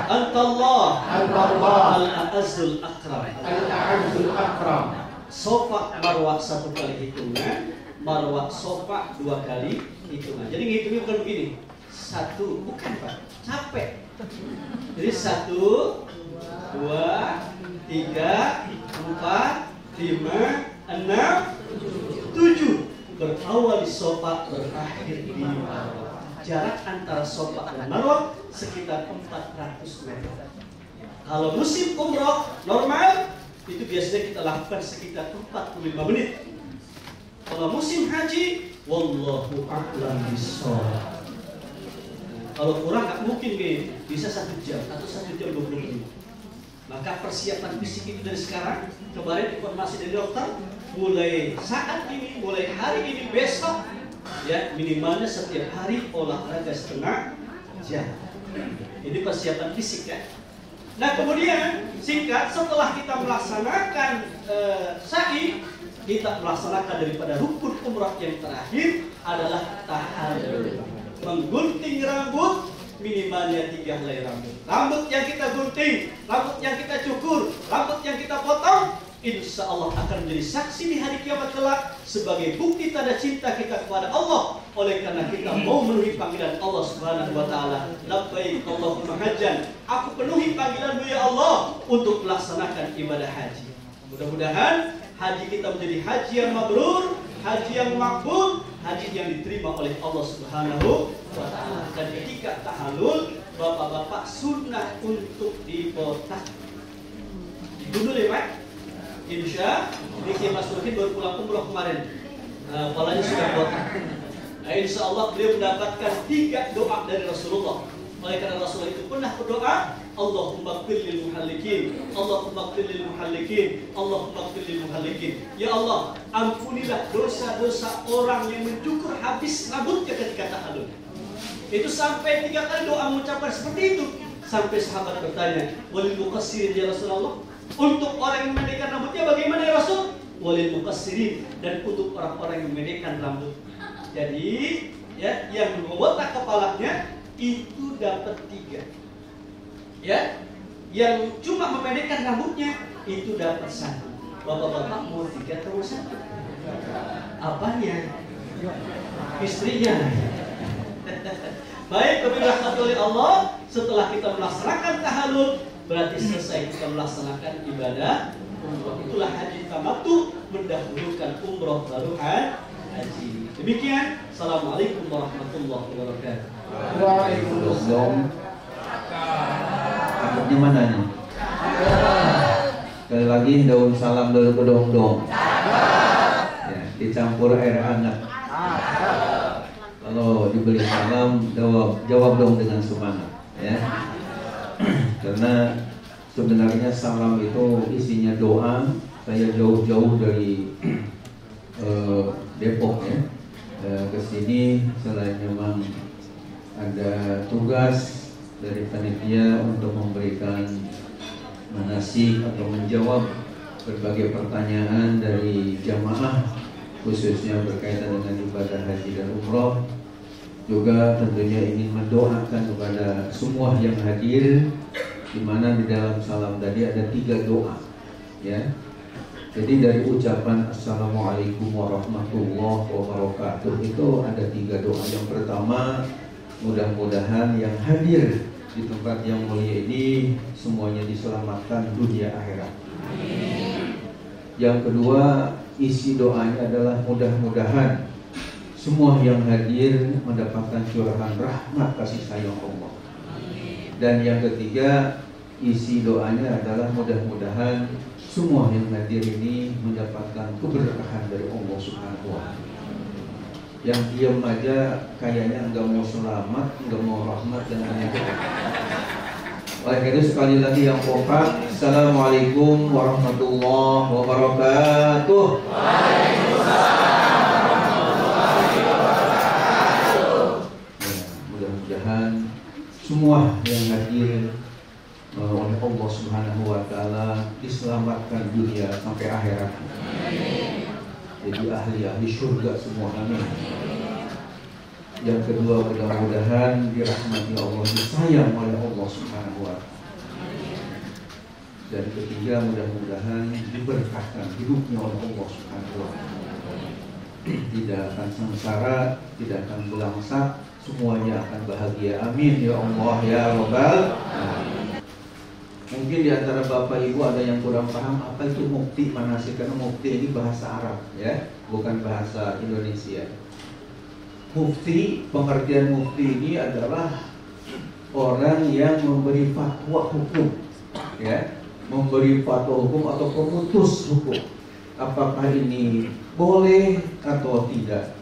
antallah al-a'azzul akram. Sofa Marwah satu kali hitungan, Marwah Sofa dua kali hitungan. Jadi ngitungnya bukan begini. Satu, bukan Pak, capek. Jadi 1, 2, 3, 4, 5, 6, 7. Berawal di Sofa, berakhir di Marwah. Jarak antara Sofa dan Marwah sekitar 400 meter. Kalau musim umroh normal, itu biasanya kita lakukan sekitar 45 menit. Kalau musim haji, wallahu a'lam bishawab. Kalau kurang nggak mungkin nih, bisa 1 jam atau 1 jam 20 menit. Maka persiapan fisik itu dari sekarang. Kemarin informasi dari dokter, mulai saat ini, mulai hari ini, besok, ya minimalnya setiap hari olahraga setengah jam. Ini persiapan fisik kan. Nah kemudian singkat, setelah kita melaksanakan sa'i, kita melaksanakan daripada rukun umrah yang terakhir adalah tahallul. Menggunting rambut minimalnya 3 helai rambut. Rambut yang kita gunting, rambut yang kita cukur, rambut yang kita potong, insya Allah akan menjadi saksi di hari kiamat kelak sebagai bukti tanda cinta kita kepada Allah. Oleh karena kita mau memenuhi panggilan Allah Subhanahu wa taala. Labbaik Allahumma hajjan. Aku penuhi panggilan-Mu ya Allah untuk melaksanakan ibadah haji. Mudah-mudahan haji kita menjadi haji yang mabrur, haji yang makbul, haji yang diterima oleh Allah Subhanahu wa taala. Dan ketika tahallul, bapak-bapak sunnah untuk dibotak. Dulu ya, Pak. Insya Diki Mas Nurdin baru pulang umroh kemarin. Kepalanya sudah botak. Insya Allah beliau mendapatkan 3 doa dari Rasulullah. Oleh karena Rasulullah itu pernah berdoa, Allahumma ighfir lil muhallikin, Allahumma ighfir lil muhallikin, Allahumma ighfir lil muhallikin. Ya Allah, ampunilah dosa-dosa orang yang mencukur habis rambutnya ketika tahallul. Itu sampai 3 kali doa mengucapkan seperti itu. Sampai sahabat bertanya, walil muqassirin ya Rasulullah, untuk orang yang memendekkan rambutnya bagaimana ya Rasul? Walil muqassirin, dan untuk orang-orang yang memendekkan rambut. Jadi, ya, yang membotak kepalanya itu dapat 3. Ya, yang cuma memendekkan rambutnya itu dapat 1. Bapak-bapak mau 3 atau 1? Apanya? Istrinya. Baik, kami dirahmati oleh Allah. Setelah kita melaksanakan tahallul, berarti selesai kita melaksanakan ibadah umroh. Itulah haji tamattu, mendahulukan umroh baru haji. Demikian. Assalamualaikum warahmatullahi wabarakatuh. Waalaikumsalam. Di mana nih? Sekali lagi daun salam dulu ke dong-dong. Ya, dicampur air hangat. Kalau diberi salam, jawab dong dengan semangat, ya. Karena sebenarnya salam itu isinya doa. Saya jauh-jauh dari Depok, ya, ke sini selain memang ada tugas dari panitia untuk memberikan manasik atau menjawab berbagai pertanyaan dari jamaah, khususnya berkaitan dengan ibadah haji dan umroh. Juga tentunya ingin mendoakan kepada semua yang hadir, di mana di dalam salam tadi ada 3 doa, ya. Jadi dari ucapan Assalamualaikum warahmatullahi wabarakatuh itu ada 3 doa. Yang pertama, mudah-mudahan yang hadir di tempat yang mulia ini semuanya diselamatkan dunia akhirat. Yang kedua, isi doanya adalah mudah-mudahan semua yang hadir mendapatkan curahan rahmat kasih sayang Allah. Dan yang ketiga, isi doanya adalah mudah-mudahan semua yang hadir ini mendapatkan keberkahan dari Allah Subhanahu wa taala. Yang diam aja kayaknya enggak mau selamat, enggak mau rahmat dan lain-lain. Oleh karena itu sekali lagi yang kompak, Assalamualaikum warahmatullahi wabarakatuh. Waalaikumsalam warahmatullahi wabarakatuh. Ya, mudah-mudahan semua yang hadir oleh Allah Subhanahu wa taala diselamatkan dunia sampai akhirat. Jadi ahli-ahli surga semua, amin. Yang kedua, mudah-mudahan dirahmati Allah, disayang oleh Allah Subhanahu wa taala. Dan ketiga, mudah-mudahan diberkahkan hidupnya oleh Allah Subhanahu wa taala. Tidak akan sengsara, tidak akan belangsak, semuanya akan bahagia. Amin ya Allah ya Rabbal alamin. Mungkin di antara Bapak Ibu ada yang kurang paham apa itu mufti manasik, karena mufti ini bahasa Arab, ya, bukan bahasa Indonesia. Mufti, pengertian mufti ini adalah orang yang memberi fatwa hukum, ya, memberi fatwa hukum atau pemutus hukum. Apakah ini boleh atau tidak?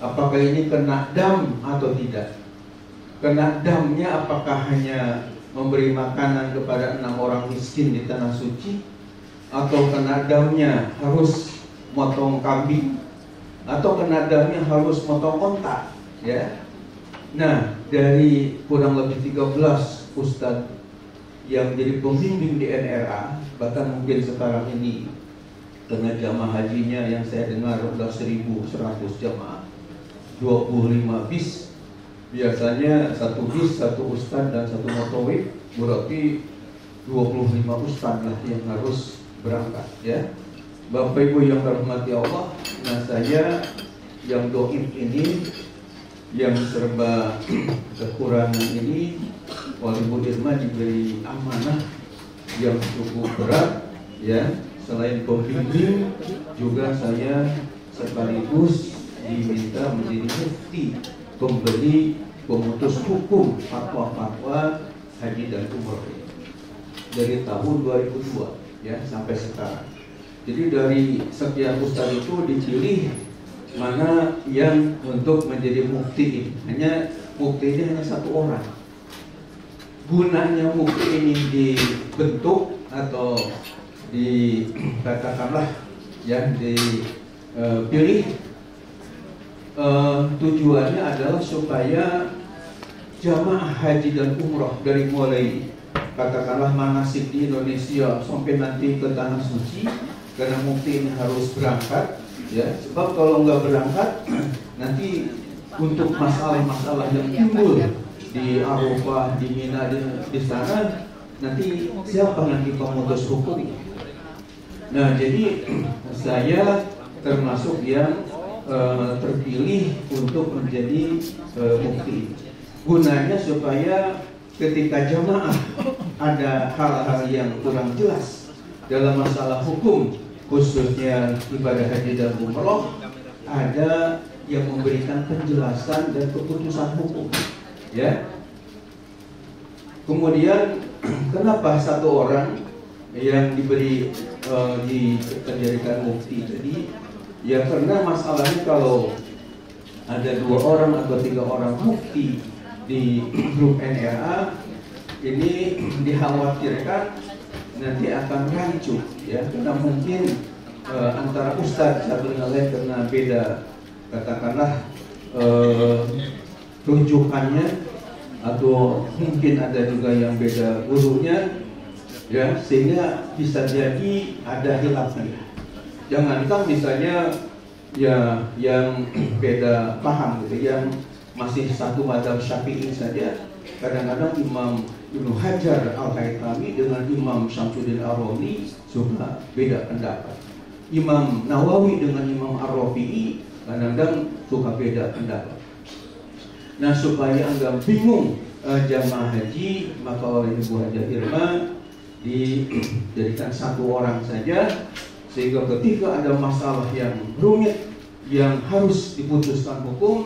Apakah ini kena dam atau tidak? Kena damnya apakah hanya memberi makanan kepada 6 orang miskin di tanah suci, atau kena damnya harus motong kambing, atau kena damnya harus motong onta, ya. Nah, dari kurang lebih 13 ustadz yang jadi pembimbing di NRA, bahkan mungkin sekarang ini karena jamaah hajinya yang saya dengar sudah 1.100 jamaah, 25 bis, biasanya satu bis, satu ustadz dan satu motowif, berarti 25 ustadz lah yang harus berangkat ya. Bapak Ibu yang dirahmati Allah, nah saya yang doif ini, yang serba kekurangan ini, oleh Bu Irma diberi amanah yang cukup berat ya. Selain pembimbing, juga saya sekaligus diminta menjadi mufti, pemberi, pemutus hukum fatwa-fatwa haji dan umroh dari tahun 2002 ya sampai sekarang. Jadi dari sekian ustaz itu dipilih mana yang untuk menjadi mufti ini. Hanya mufti ini hanya satu orang. Gunanya mufti ini dibentuk atau dikatakanlah yang dipilih, tujuannya adalah supaya jamaah haji dan umroh dari mulai katakanlah manasik di Indonesia sampai nanti ke tanah suci, karena mufti ini harus berangkat ya, sebab kalau nggak berangkat nanti untuk masalah-masalah yang timbul di Arafah, di Mina, di sana, nanti siapa nanti pemutus hukum? Nah, jadi saya termasuk yang terpilih untuk menjadi mufti. Gunanya supaya ketika jamaah ada hal-hal yang kurang jelas dalam masalah hukum, khususnya ibadah haji dan umroh, ada yang memberikan penjelasan dan keputusan hukum ya. Kemudian kenapa satu orang yang diberi dijadikan mufti tadi ya, karena masalahnya kalau ada 2 orang atau 3 orang mufti di grup NRA ini dikhawatirkan nanti akan rancu ya, karena mungkin antara ustadz satu dengan lain karena beda katakanlah rujukannya, atau mungkin ada juga yang beda gurunya ya, sehingga bisa jadi ada khilafnya. Jangankan misalnya ya yang beda paham gitu, yang masih satu mazhab Syafi'i saja, kadang-kadang Imam Ibnu Hajar Al-Haytami dengan Imam Syamsuddin Ar-Razi suka beda pendapat. Imam Nawawi dengan Imam Ar-Rafi'i kadang-kadang suka beda pendapat. Nah, supaya enggak bingung jamaah haji, maka oleh Ibu Haja Irma dijadikan satu orang saja, sehingga ketika ada masalah yang rumit yang harus diputuskan hukum,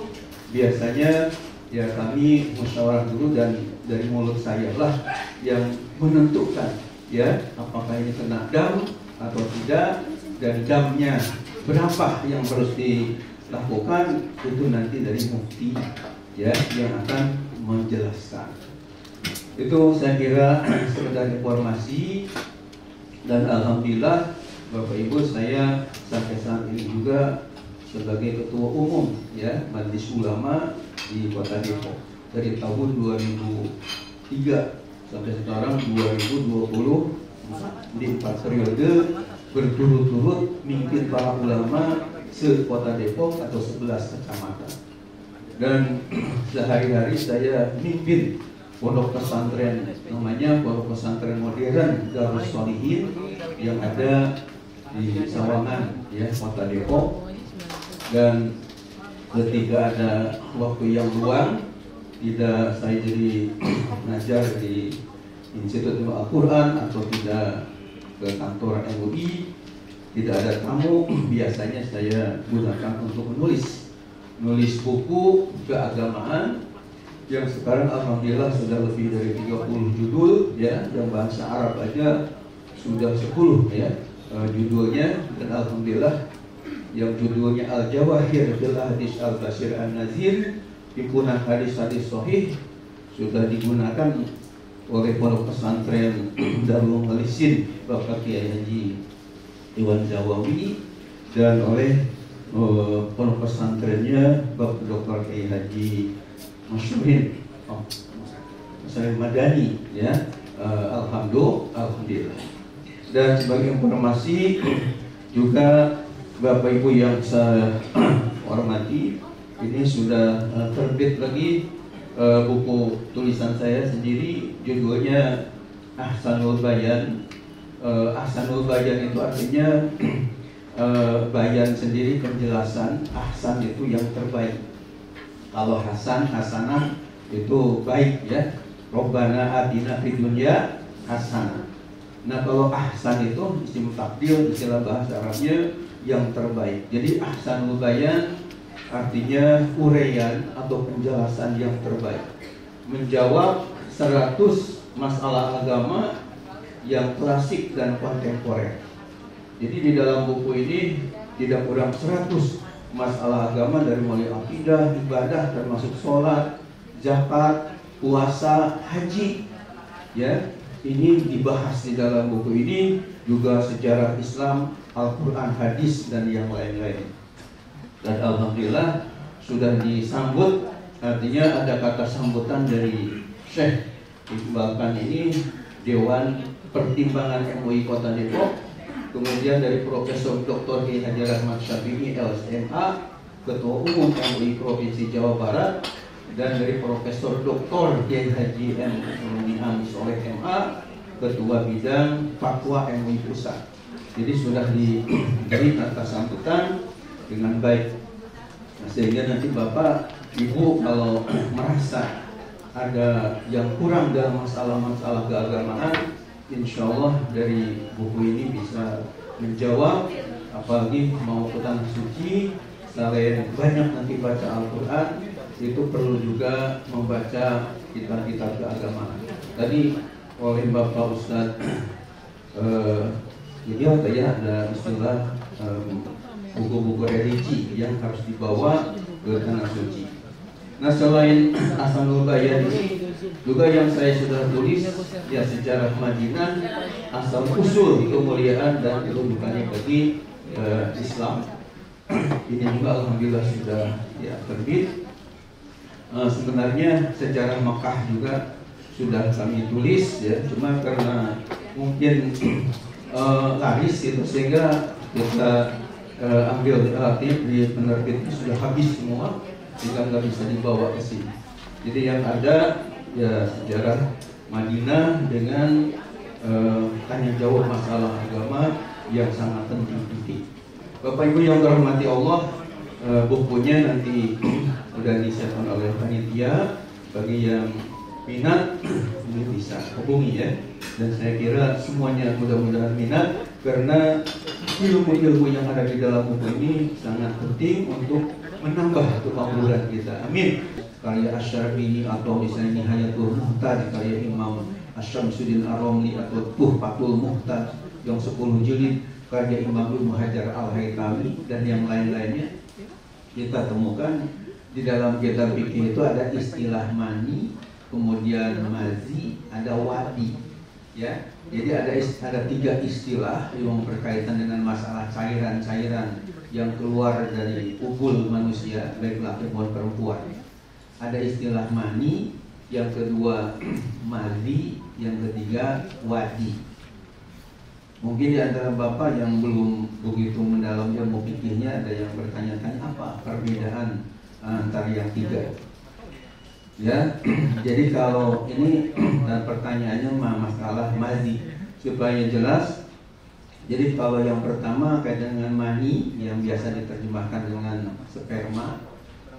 biasanya ya kami musyawarah dulu dan dari mulut saya lah yang menentukan ya apakah ini kena dam atau tidak, dan damnya berapa yang harus dilakukan, itu nanti dari mufti ya yang akan menjelaskan. Itu saya kira sekedar informasi, dan alhamdulillah Bapak Ibu, saya sampai saat ini juga sebagai ketua umum ya Majelis Ulama di Kota Depok dari tahun 2003 sampai sekarang 2024, di 4 periode berturut-turut mimpin para ulama se-Kota Depok atau 11 kecamatan. Dan sehari-hari saya mimpin pondok pesantren, namanya Pondok Pesantren Modern Darus Sholihin yang ada di Sawangan ya, Kota Depok. Dan ketika ada waktu yang luang, tidak saya jadi mengajar di Institut Ilmu Al-Quran atau tidak ke kantor MUI, tidak ada tamu, biasanya saya gunakan untuk menulis buku keagamaan yang sekarang alhamdulillah sudah lebih dari 30 judul ya, yang bahasa Arab aja sudah 10 ya judulnya, dan alhamdulillah yang judulnya Al-Jawahir fil Hadis Al-Basir An-Nazir, himpunan hadis-hadis sahih, sudah digunakan oleh pondok pesantren Darul Khalisin Bapak Kiai Haji Iwan Zawawi, dan oleh pondok pesantrennya Bapak Dr. Kiai Haji Masyurin Masyurin Madani ya. Alhamdulillah. Dan sebagai informasi juga Bapak Ibu yang saya hormati, ini sudah terbit lagi buku tulisan saya sendiri, judulnya Ahsanul Bayan. Ahsanul Bayan itu artinya bayan sendiri penjelasan, ahsan itu yang terbaik. Kalau hasan, hasanah itu baik ya. Robbana atina fid dunya hasanah. Nah kalau ahsan itu isim takdir, istilah bahasa Arabnya yang terbaik. Jadi ahsanul bayan artinya uraian atau penjelasan yang terbaik, menjawab 100 masalah agama yang klasik dan kontemporer. Jadi di dalam buku ini tidak kurang 100 masalah agama, dari mulai akidah, ibadah, termasuk sholat, zakat, puasa, haji. Ya, ini dibahas di dalam buku ini, juga sejarah Islam, Al-Quran, hadis, dan yang lain-lain. Dan alhamdulillah sudah disambut, artinya ada kata sambutan dari Syekh Iqbal Khan ini, Dewan Pertimbangan MUI Kota Depok, kemudian dari Profesor Dr. Kiai Haji Rahmat Syafi'i LSMA, Ketua Umum MUI Provinsi Jawa Barat, dan dari Profesor Dr. Kiai Haji M. Niam Soleh MA, Ketua Bidang Fatwa MUI Pusat. Jadi sudah diberi kata sambutan dengan baik, sehingga nanti Bapak Ibu kalau merasa ada yang kurang dalam masalah-masalah keagamaan, insya Allah dari buku ini bisa menjawab. Apalagi mau ke tanah suci, selain banyak nanti baca Al-Quran, itu perlu juga membaca kitab-kitab keagamaan. Tadi oleh Bapak Ustadz jadi ada istilah buku-buku religi yang harus dibawa ke tanah suci. Nah selain Ahsanul Bayan ini juga yang saya sudah tulis ya sejarah Madinah, asal usul kemuliaan dan kedudukannya bagi Islam. Ini juga alhamdulillah sudah ya terbit. Sebenarnya sejarah Makkah juga sudah kami tulis ya, cuma karena mungkin laris itu sehingga kita ambil di penerbitnya sudah habis semua, sehingga nggak bisa dibawa ke sini. Jadi yang ada ya sejarah Madinah dengan tanya jawab masalah agama yang sangat penting. Bapak Ibu yang dirahmati Allah, bukunya nanti sudah disiapkan oleh panitia. Bagi yang minat ini bisa hubungi ya. Dan saya kira semuanya mudah-mudahan minat, karena ilmu-ilmu yang ada di dalam buku ini sangat penting untuk menambah kemakmuran kita. Amin. Karya Asy-Syarbini atau misalnya Nihayatul Muhtaj, karya Imam Asy-Syamsuddin Ar-Ramli atau Tuhfatul Muhtaj yang 10 jilid, karya Imam Ibnu Hajar Al-Haytami dan yang lain-lainnya. Kita temukan di dalam kitab fikih itu ada istilah mani, kemudian mazi, ada wadi. Ya, jadi ada 3 istilah yang berkaitan dengan masalah cairan-cairan yang keluar dari ubul manusia, baik laki maupun perempuan. Ada istilah mani, yang kedua mazi, yang ketiga wadi. Mungkin di antara Bapak yang belum begitu mendalam ilmu fikihnya ada yang bertanya-tanya apa perbedaan antara yang 3. Ya, jadi kalau ini dan pertanyaannya masalah mazi supaya jelas. Jadi kalau yang pertama kaitan dengan mani yang biasa diterjemahkan dengan sperma,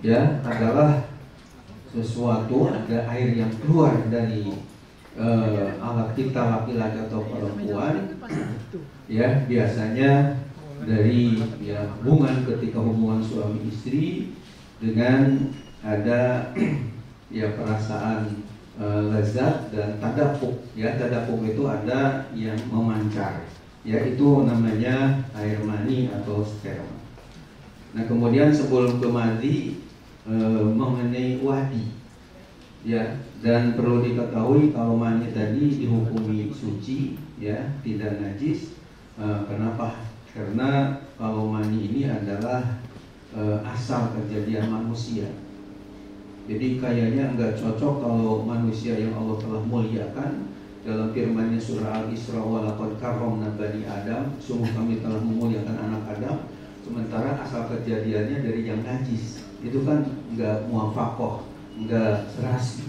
ya adalah sesuatu, ada air yang keluar dari alat kita laki-laki atau perempuan, ya biasanya dari ya hubungan ketika hubungan suami istri dengan ada ya perasaan lezat dan tadapuk. Ya tadapuk itu ada yang memancar, ya itu namanya air mani atau sperma. Nah kemudian sebelum ke mazi mengenai wadi, ya dan perlu diketahui kalau mani tadi dihukumi suci, ya tidak najis. Kenapa? Karena kalau mani ini adalah asal kejadian manusia. Jadi kayaknya enggak cocok kalau manusia yang Allah telah muliakan dalam firman-Nya surah Al-Isra, wa laqad karramna bani Adam, sungguh kami telah memuliakan anak Adam, sementara asal kejadiannya dari yang najis. Itu kan enggak muwafaqah enggak serasi.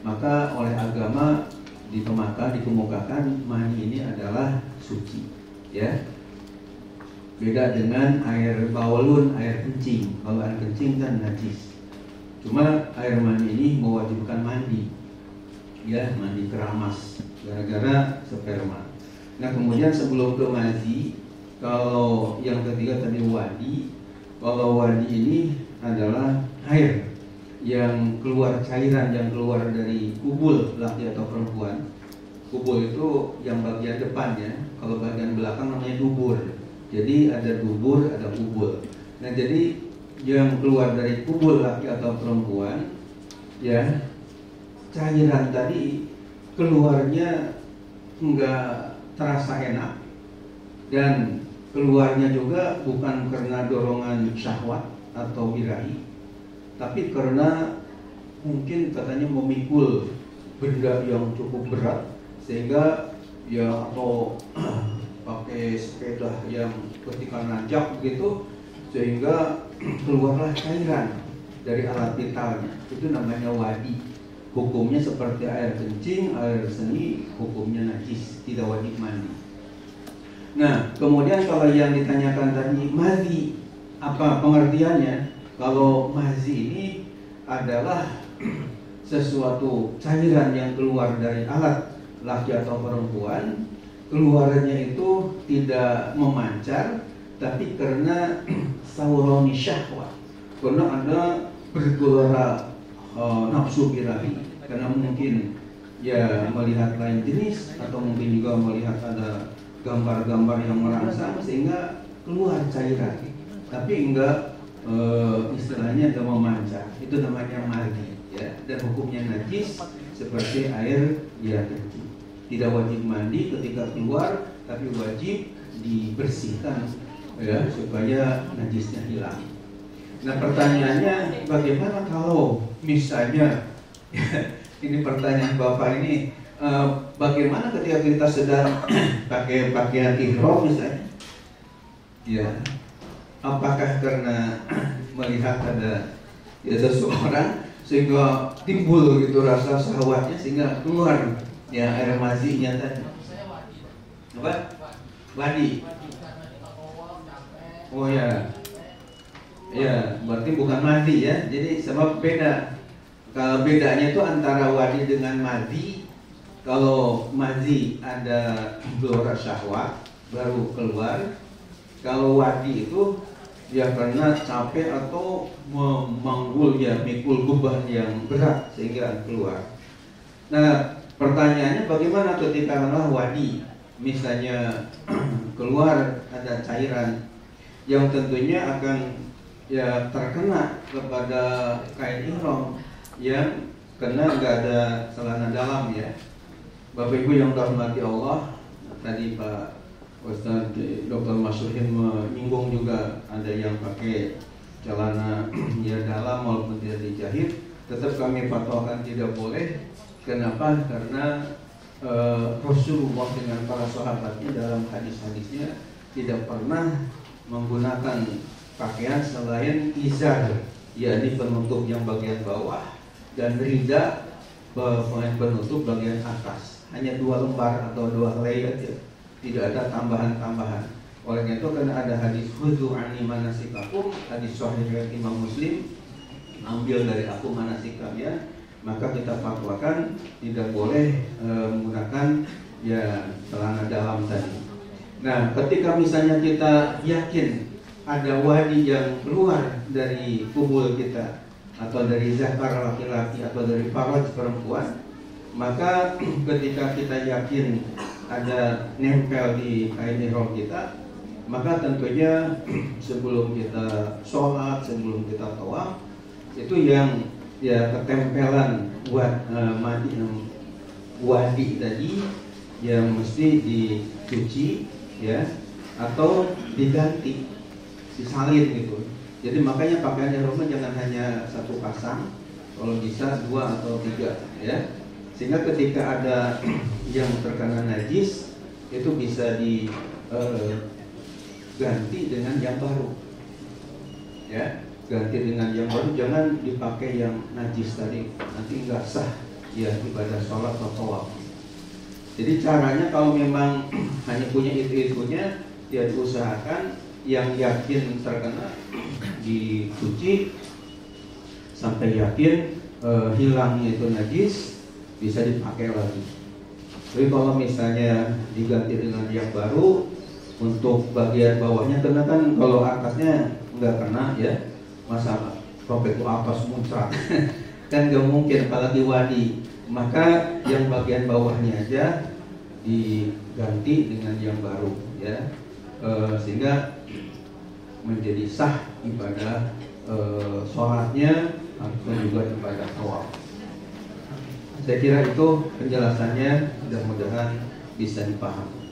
Maka oleh agama dikemukakan mani ini adalah suci, ya. Beda dengan air baulun, air kencing. Kalau air kencing kan najis. Cuma air mani ini mewajibkan mandi, ya, mandi keramas gara-gara sperma. Nah kemudian sebelum ke mazi, kalau yang ketiga tadi wadi. Kalau wadi ini adalah air yang keluar, cairan yang keluar dari kubul laki atau perempuan. Kubul itu yang bagian depan, ya. Kalau bagian belakang namanya dubur. Jadi ada dubur, ada kubul. Nah jadi yang keluar dari kubul laki atau perempuan, ya, cairan tadi keluarnya enggak terasa enak, dan keluarnya juga bukan karena dorongan syahwat atau birahi, tapi karena mungkin katanya memikul benda yang cukup berat, sehingga ya atau pakai sepeda yang ketika nanjak begitu, sehingga keluarlah cairan dari alat vitalnya. Itu namanya wadi. Hukumnya seperti air kencing, air seni, hukumnya najis, tidak wajib mandi. Nah, kemudian kalau yang ditanyakan tadi mazi, apa pengertiannya? Kalau mazi ini adalah sesuatu cairan yang keluar dari alat laki atau perempuan, keluarnya itu tidak memancar, tapi karena sauroni syahwat, karena ada bergelora nafsu birahi, karena mungkin ya melihat lain jenis, atau mungkin juga melihat ada gambar-gambar yang merangsang sehingga keluar cairan, tapi enggak istilahnya enggak memancar. Itu namanya mazi, ya, dan hukumnya najis seperti air dia kencing. Tidak wajib mandi ketika keluar, tapi wajib dibersihkan, ya, supaya najisnya hilang. Nah pertanyaannya, bagaimana kalau misalnya ini pertanyaan Bapak ini, bagaimana ketika kita sedang pakai pakaian ihram misalnya, ya, apakah karena melihat ada ya seseorang sehingga timbul gitu rasa syahwatnya sehingga keluar ya air mazinya tadi? Apa? Wadi. Oh ya, ya berarti bukan mazi, ya. Jadi sebab beda. Kalau bedanya itu antara wadi dengan mazi. Kalau mazi ada gelora syahwat baru keluar. Kalau wadi itu ya karena capek atau memanggul, ya, mikul beban yang berat sehingga keluar. Nah pertanyaannya, bagaimana ketika wadi misalnya keluar ada cairan yang tentunya akan ya terkena kepada kain ihram yang kena nggak ada celana dalam, ya. Bapak Ibu yang dirahmati Allah, tadi Pak Ustaz Dr. Masyuhin menyinggung juga ada yang pakai celana ya dalam walaupun tidak dijahit, tetap kami fatwakan tidak boleh. Kenapa? Karena Rasulullah dengan para sahabatnya dalam hadis-hadisnya tidak pernah menggunakan pakaian selain izar, yakni penutup yang bagian bawah, dan rida penutup bagian atas. Hanya 2 lembar atau 2 helai aja, tidak ada tambahan-tambahan. Oleh itu karena ada hadis khudzu anni manasikakum, hadis sahih riwayat Imam Muslim, ambil dari aku manasik kalian, maka kita fatwakan tidak boleh menggunakan ya celana dalam tadi. Nah, ketika misalnya kita yakin ada wadi yang keluar dari kubul kita, atau dari zakar laki-laki, atau dari faraj perempuan, maka ketika kita yakin ada nempel di kain ihram kita, maka tentunya sebelum kita sholat, sebelum kita tawaf, itu yang ya ketempelan wadi tadi yang mesti dicuci, ya, atau diganti, disalin gitu. Jadi makanya pakaian ihram jangan hanya 1 pasang, kalau bisa 2 atau 3, ya. Sehingga ketika ada yang terkena najis, itu bisa diganti dengan yang baru, ya. ganti dengan yang baru, jangan dipakai yang najis tadi, nanti nggak sah ya ibadah sholat atau tawaf. Jadi caranya kalau memang hanya punya itu-itunya, ya diusahakan yang yakin terkena dicuci sampai yakin hilangnya itu najis, bisa dipakai lagi. Tapi kalau misalnya diganti dengan yang baru, untuk bagian bawahnya kena kan, kalau atasnya nggak kena ya, masa robek itu atas muncrat kan nggak mungkin, apalagi wadi. Maka yang bagian bawahnya aja diganti dengan yang baru ya, sehingga menjadi sah ibadah sholatnya atau juga ibadah tawaf. Saya kira itu penjelasannya, mudah-mudahan bisa dipahami.